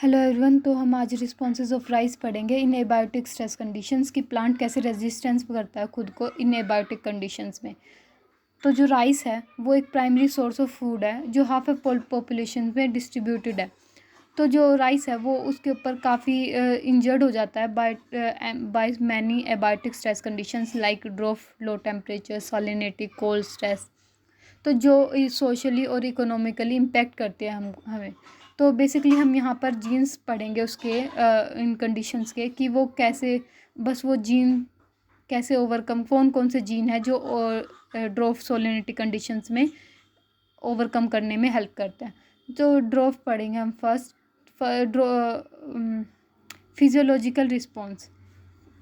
Hello everyone. तो हम आज रिस्पॉन्सेज ऑफ राइस पढ़ेंगे इन एबायोटिक स्ट्रेस कंडीशंस की प्लांट कैसे रेजिस्टेंस करता है खुद को इन एबायोटिक कंडीशंस में। तो जो राइस है वो एक प्राइमरी सोर्स ऑफ फूड है जो हाफ ऑफ पॉपुलेशन में डिस्ट्रीब्यूटेड है। तो जो राइस है वो उसके ऊपर काफ़ी इंजर्ड हो जाता है by many abiotic stress conditions like drop, low temperature, salinity, cold stress, तो जो सोशली और इकोनॉमिकली इम्पेक्ट करते हैं हमें। तो बेसिकली हम यहाँ पर जीन्स पढ़ेंगे उसके इन कंडीशंस के कि वो कैसे, बस वो जीन कैसे ओवरकम, कौन कौन से जीन है जो ड्रॉप सोलिनिटी कंडीशंस में ओवरकम करने में हेल्प करते हैं। तो ड्रॉप पढ़ेंगे हम फर्स्ट। फिजियोलॉजिकल रिस्पॉन्स,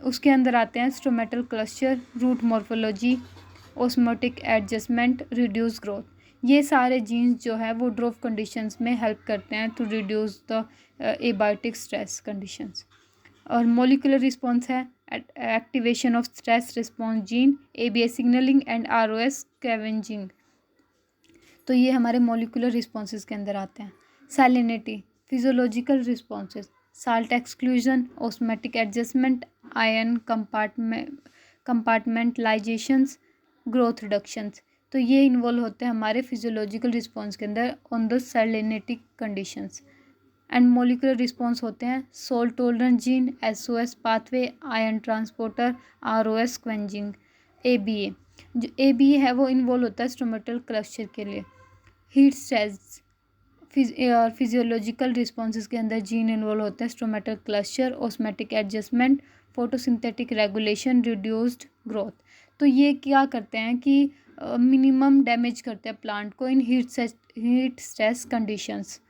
उसके अंदर आते हैं stomatal cluster, root morphology, osmotic adjustment, reduce growth. ये सारे जीन्स जो है वो ड्रॉप कंडीशंस में हेल्प करते हैं to reduce the abiotic stress conditions. और मोलिकुलर रिस्पॉन्स है activation of stress response gene, ABA signaling and ROS scavenging. तो ये हमारे मोलिकुलर रिस्पॉन्सेज के अंदर आते हैं। Salinity, physiological responses, salt exclusion, osmotic adjustment, ion compartmentalizations, growth reductions. तो ये इन्वॉल्व होते हैं हमारे फिजियोलॉजिकल रिस्पॉन्स के अंदर on the salinity conditions. And molecular response होते हैं salt tolerance gene, SOS pathway, ion transporter, ROS क्वेंजिंग। ABA, जो ABA है वो इन्वॉल्व होता है स्टोमेटल क्लस्टर के लिए। हीट स्ट्रेस और फिजियोलॉजिकल रिस्पॉन्सेज के अंदर जीन इन्वॉल्व होते हैं stomatal cluster, osmotic adjustment, photosynthetic regulation, reduced growth. तो ये क्या करते हैं कि मिनिमम डैमेज करते हैं प्लांट को in heat stress conditions.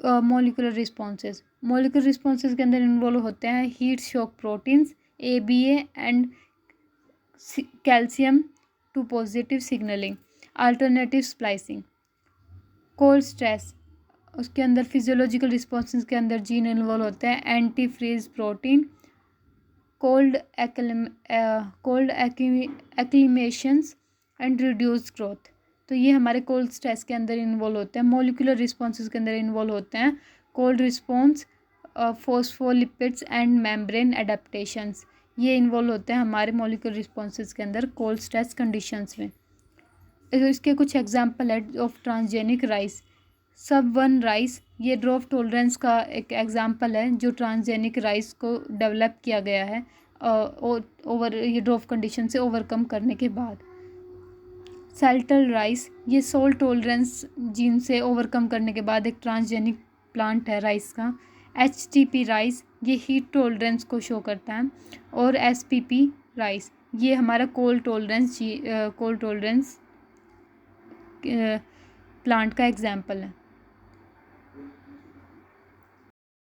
Molecular responses के अंदर इन्वॉल्व होते हैं heat shock proteins, ABA and calcium to positive signaling, alternative splicing. Cold stress, उसके अंदर फिजियोलॉजिकल रिस्पॉन्सेज के अंदर जीन इन्वॉल्व होते हैं anti freeze protein, cold acclimations and reduce growth. तो ये हमारे कोल्ड स्ट्रेस के अंदर इन्वॉल्व होते हैं। मोलिकुलर रिस्पॉन्सेज के अंदर इन्वॉल्व होते हैं cold response, phospholipids and membrane adaptations. ये इन्वॉल्व होते हैं हमारे मोलिकुलर रिस्पॉन्सेज के अंदर कोल्ड स्ट्रेस कंडीशंस में। इसके कुछ एग्जाम्पल है ऑफ ट्रांसजेनिक राइस। सब वन राइस, ये ड्रॉप टॉलरेंस का एक एग्जाम्पल है जो ट्रांसजेनिक राइस को डेवलप किया गया है ओवर ये ड्रॉप कंडीशन से ओवरकम करने के बाद। सेल्टल राइस, ये सोल्ट टॉलरेंस जीन से ओवरकम करने के बाद एक ट्रांसजेनिक प्लांट है राइस का। HTP राइस, ये हीट टॉलरेंस को शो करता है। और SPP राइस, ये हमारा कोल्ड टॉलरेंस प्लांट का एग्जाम्पल है।